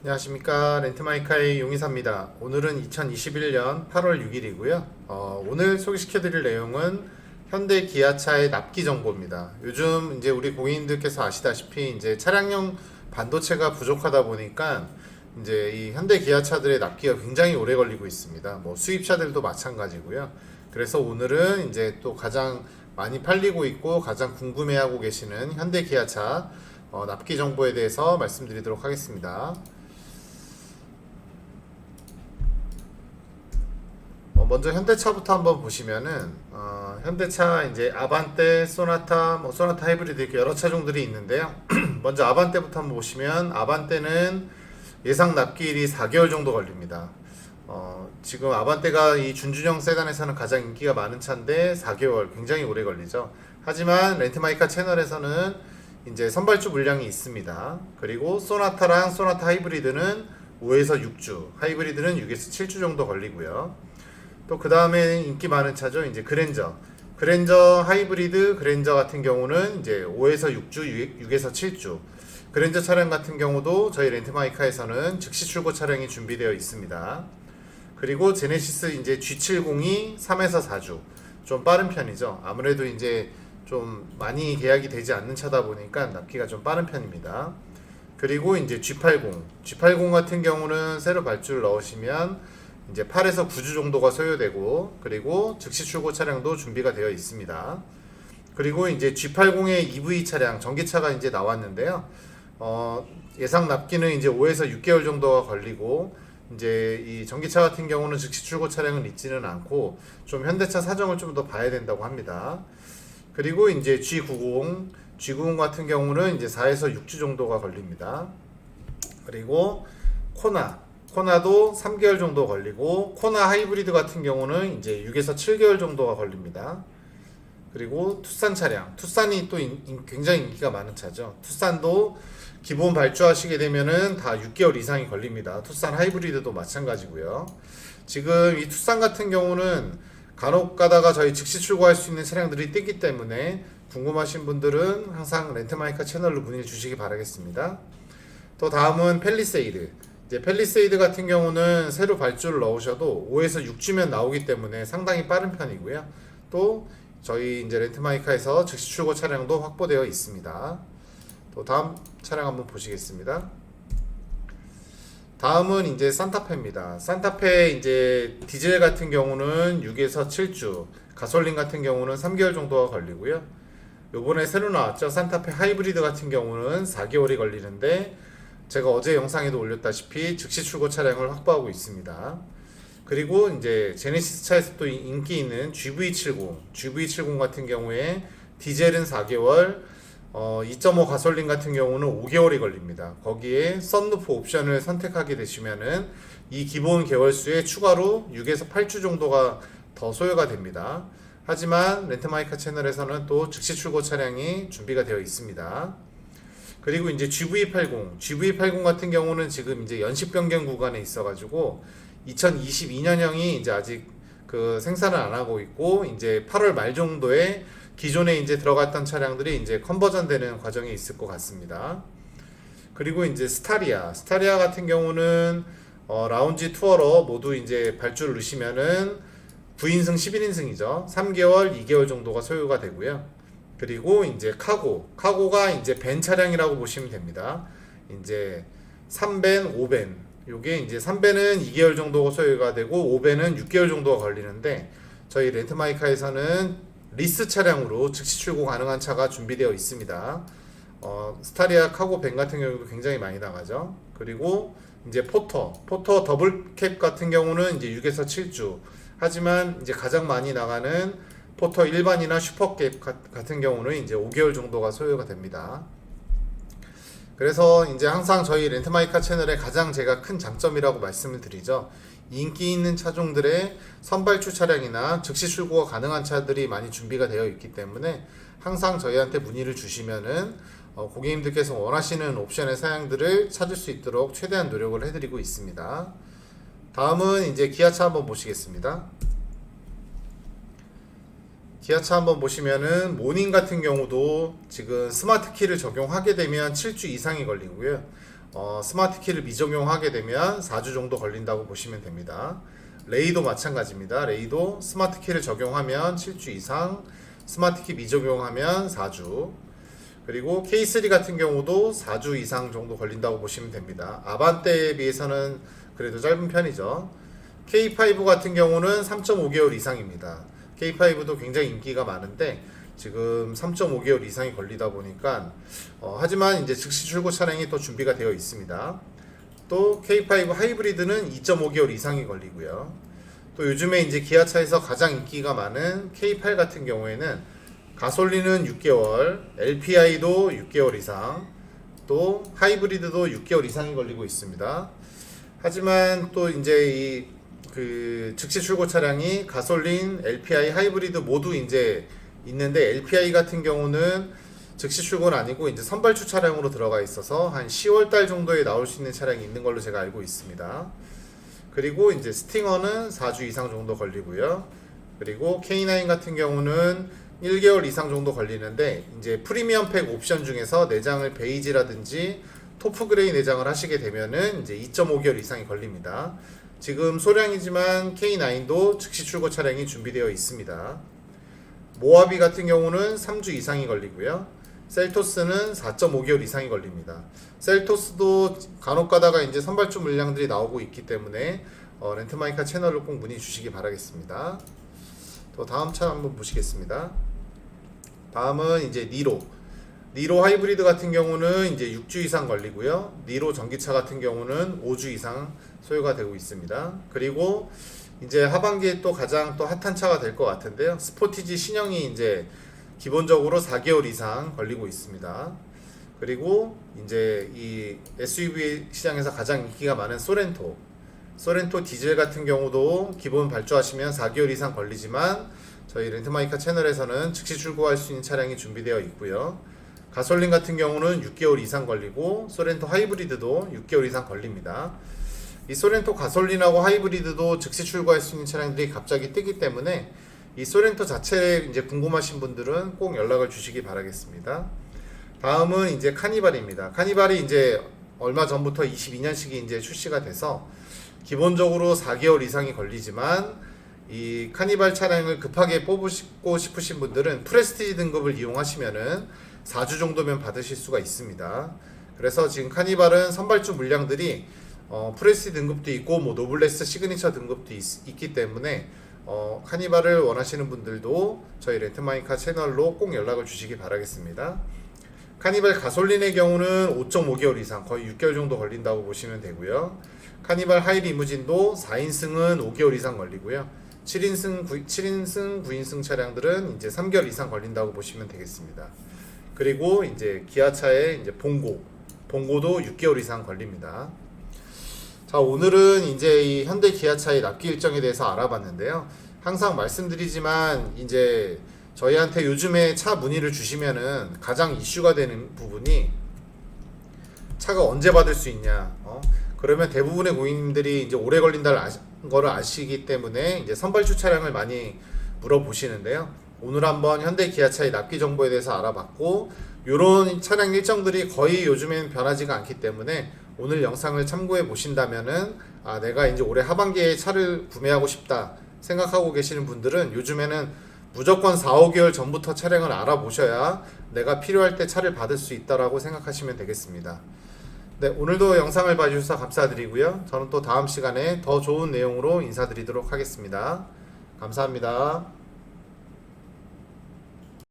안녕하십니까. 렌트마이카의 용의사입니다. 오늘은 2021년 8월 6일이고요. 오늘 소개시켜드릴 내용은 현대 기아차의 납기 정보입니다. 요즘 이제 우리 고객님들께서 아시다시피 이제 차량용 반도체가 부족하다 보니까 이제 이 현대 기아차들의 납기가 굉장히 오래 걸리고 있습니다. 뭐 수입차들도 마찬가지고요. 그래서 오늘은 이제 또 가장 많이 팔리고 있고 가장 궁금해하고 계시는 현대 기아차 납기 정보에 대해서 말씀드리도록 하겠습니다. 먼저 현대차부터 한번 보시면은 현대차 이제 아반떼, 소나타, 소나타 하이브리드 이렇게 여러 차종들이 있는데요. 먼저 아반떼부터 한번 보시면 아반떼는 예상 납기일이 4개월 정도 걸립니다. 지금 아반떼가 이 준준형 세단에서는 가장 인기가 많은 차인데 4개월 굉장히 오래 걸리죠. 하지만 렌트마이카 채널에서는 이제 선발주 물량이 있습니다. 그리고 소나타랑 소나타 하이브리드는 5에서 6주, 하이브리드는 6에서 7주 정도 걸리고요. 또 그 다음에 인기 많은 차죠. 이제 그랜저 하이브리드 그랜저 같은 경우는 이제 5에서 6주, 6에서 7주. 그랜저 차량 같은 경우도 저희 렌트마이카에서는 즉시 출고 차량이 준비되어 있습니다. 그리고 제네시스 이제 G70이 3에서 4주. 좀 빠른 편이죠. 아무래도 이제 좀 많이 계약이 되지 않는 차다 보니까 납기가 좀 빠른 편입니다. 그리고 이제 G80 같은 경우는 새로 발주를 넣으시면 이제 8에서 9주 정도가 소요되고, 그리고 즉시 출고 차량도 준비가 되어 있습니다. 그리고 이제 G80의 EV 차량, 전기차가 이제 나왔는데요. 예상 납기는 이제 5에서 6개월 정도가 걸리고, 이제 이 전기차 같은 경우는 즉시 출고 차량은 있지는 않고, 좀 현대차 사정을 좀 더 봐야 된다고 합니다. 그리고 이제 G90 같은 경우는 이제 4에서 6주 정도가 걸립니다. 그리고 코나도 3개월 정도 걸리고, 코나 하이브리드 같은 경우는 이제 6에서 7개월 정도가 걸립니다. 그리고 투싼이 또 굉장히 인기가 많은 차죠. 투싼도 기본 발주하시게 되면은 다 6개월 이상이 걸립니다. 투싼 하이브리드도 마찬가지고요. 지금 이 투싼 같은 경우는 간혹 가다가 저희 즉시 출고할 수 있는 차량들이 뜨기 때문에 궁금하신 분들은 항상 렌트마이카 채널로 문의 주시기 바라겠습니다. 또 다음은 팰리세이드. 이제 팰리세이드 같은 경우는 새로 발주를 넣으셔도 5에서 6주면 나오기 때문에 상당히 빠른 편이고요. 또 저희 이제 렌트마이카에서 즉시 출고 차량도 확보되어 있습니다. 또 다음 차량 한번 보시겠습니다. 다음은 이제 산타페입니다. 산타페 이제 디젤 같은 경우는 6에서 7주, 가솔린 같은 경우는 3개월 정도가 걸리고요. 요번에 새로 나왔죠. 산타페 하이브리드 같은 경우는 4개월이 걸리는데, 제가 어제 영상에도 올렸다시피 즉시 출고 차량을 확보하고 있습니다. 그리고 이제 제네시스 차에서 또 인기 있는 GV70 같은 경우에 디젤은 4개월, 2.5 가솔린 같은 경우는 5개월이 걸립니다. 거기에 썬루프 옵션을 선택하게 되시면은 이 기본 개월수에 추가로 6에서 8주 정도가 더 소요가 됩니다. 하지만 렌트마이카 채널에서는 또 즉시 출고 차량이 준비가 되어 있습니다. 그리고 이제 GV80 같은 경우는 지금 이제 연식 변경 구간에 있어가지고 2022년형이 이제 아직 그 생산을 안 하고 있고, 이제 8월 말 정도에 기존에 이제 들어갔던 차량들이 이제 컨버전 되는 과정에 있을 것 같습니다. 그리고 이제 스타리아 같은 경우는 라운지 투어러 모두 이제 발주를 넣으시면은 9인승 11인승이죠. 3개월, 2개월 정도가 소요가 되고요. 그리고 이제 카고가 이제 벤 차량이라고 보시면 됩니다. 이제 3벤, 5벤. 요게 이제 3벤은 2개월 정도가 소요가 되고 5벤은 6개월 정도가 걸리는데, 저희 렌트마이카에서는 리스 차량으로 즉시 출고 가능한 차가 준비되어 있습니다. 스타리아 카고 벤 같은 경우도 굉장히 많이 나가죠. 그리고 이제 포터 더블캡 같은 경우는 이제 6에서 7주. 하지만 이제 가장 많이 나가는 포터 일반이나 슈퍼캡 같은 경우는 이제 5개월 정도가 소요가 됩니다. 그래서 이제 항상 저희 렌트마이카 채널의 가장 제가 큰 장점이라고 말씀을 드리죠. 인기 있는 차종들의 선발주 차량이나 즉시 출고가 가능한 차들이 많이 준비가 되어 있기 때문에 항상 저희한테 문의를 주시면은 고객님들께서 원하시는 옵션의 사양들을 찾을 수 있도록 최대한 노력을 해드리고 있습니다. 다음은 이제 기아차 한번 보시겠습니다. 기아차 한번 보시면은 모닝 같은 경우도 지금 스마트 키를 적용하게 되면 7주 이상이 걸리고요. 스마트 키를 미적용하게 되면 4주 정도 걸린다고 보시면 됩니다. 레이도 마찬가지입니다. 레이도 스마트 키를 적용하면 7주 이상, 스마트 키 미적용하면 4주. 그리고 K3 같은 경우도 4주 이상 정도 걸린다고 보시면 됩니다. 아반떼에 비해서는 그래도 짧은 편이죠. K5 같은 경우는 3.5개월 이상입니다. K5도 굉장히 인기가 많은데 지금 3.5개월 이상이 걸리다 보니까 하지만 이제 즉시 출고 차량이 또 준비가 되어 있습니다. 또 K5 하이브리드는 2.5개월 이상이 걸리고요. 또 요즘에 이제 기아차에서 가장 인기가 많은 K8 같은 경우에는 가솔린은 6개월, LPI도 6개월 이상, 또 하이브리드도 6개월 이상이 걸리고 있습니다. 하지만 또 이제 즉시 출고 차량이 가솔린, LPI, 하이브리드 모두 이제 있는데 LPI 같은 경우는 즉시 출고는 아니고 이제 선발주 차량으로 들어가 있어서 한 10월 달 정도에 나올 수 있는 차량이 있는 걸로 제가 알고 있습니다. 그리고 이제 스팅어는 4주 이상 정도 걸리고요. 그리고 K9 같은 경우는 1개월 이상 정도 걸리는데 이제 프리미엄 팩 옵션 중에서 내장을 베이지라든지 토프 그레이 내장을 하시게 되면은 이제 2.5개월 이상이 걸립니다. 지금 소량이지만 K9도 즉시 출고 차량이 준비되어 있습니다. 모하비 같은 경우는 3주 이상이 걸리고요. 셀토스는 4.5개월 이상이 걸립니다. 셀토스도 간혹 가다가 이제 선발주 물량들이 나오고 있기 때문에 렌트마이카 채널로 꼭 문의 주시기 바라겠습니다. 또 다음 차 한번 보시겠습니다. 다음은 이제 니로 하이브리드 같은 경우는 이제 6주 이상 걸리고요. 니로 전기차 같은 경우는 5주 이상 소요가 되고 있습니다. 그리고 이제 하반기에 또 가장 또 핫한 차가 될 것 같은데요. 스포티지 신형이 이제 기본적으로 4개월 이상 걸리고 있습니다. 그리고 이제 이 SUV 시장에서 가장 인기가 많은 소렌토 디젤 같은 경우도 기본 발주하시면 4개월 이상 걸리지만 저희 렌트마이카 채널에서는 즉시 출고할 수 있는 차량이 준비되어 있고요. 가솔린 같은 경우는 6개월 이상 걸리고 소렌토 하이브리드도 6개월 이상 걸립니다. 이 소렌토 가솔린하고 하이브리드도 즉시 출고할 수 있는 차량들이 갑자기 뜨기 때문에 이 소렌토 자체에 이제 궁금하신 분들은 꼭 연락을 주시기 바라겠습니다. 다음은 이제 카니발입니다. 카니발이 이제 얼마 전부터 22년식이 이제 출시가 돼서 기본적으로 4개월 이상이 걸리지만 이 카니발 차량을 급하게 뽑으시고 싶으신 분들은 프레스티지 등급을 이용하시면은 4주 정도면 받으실 수가 있습니다. 그래서 지금 카니발은 선발주 물량들이 프레스티지 등급도 있고 뭐 노블레스 시그니처 등급도 있기 때문에 카니발을 원하시는 분들도 저희 렌트마이카 채널로 꼭 연락을 주시기 바라겠습니다. 카니발 가솔린의 경우는 5.5개월 이상 거의 6개월 정도 걸린다고 보시면 되고요. 카니발 하이 리무진도 4인승은 5개월 이상 걸리고요. 7인승, 9인승 차량들은 이제 3개월 이상 걸린다고 보시면 되겠습니다. 그리고 이제 기아차의 이제 봉고도 6개월 이상 걸립니다. 자, 오늘은 이제 이 현대 기아차의 납기 일정에 대해서 알아봤는데요. 항상 말씀드리지만 이제 저희한테 요즘에 차 문의를 주시면은 가장 이슈가 되는 부분이 차가 언제 받을 수 있냐. 그러면 대부분의 고객님들이 이제 오래 걸린다는 거를 아시기 때문에 이제 선발주 차량을 많이 물어보시는데요. 오늘 한번 현대 기아차의 납기 정보에 대해서 알아봤고, 이런 차량 일정들이 거의 요즘엔 변하지가 않기 때문에 오늘 영상을 참고해 보신다면은 내가 이제 올해 하반기에 차를 구매하고 싶다 생각하고 계시는 분들은 요즘에는 무조건 4, 5개월 전부터 차량을 알아보셔야 내가 필요할 때 차를 받을 수 있다라고 생각하시면 되겠습니다. 네, 오늘도 영상을 봐주셔서 감사드리고요. 저는 또 다음 시간에 더 좋은 내용으로 인사드리도록 하겠습니다. 감사합니다.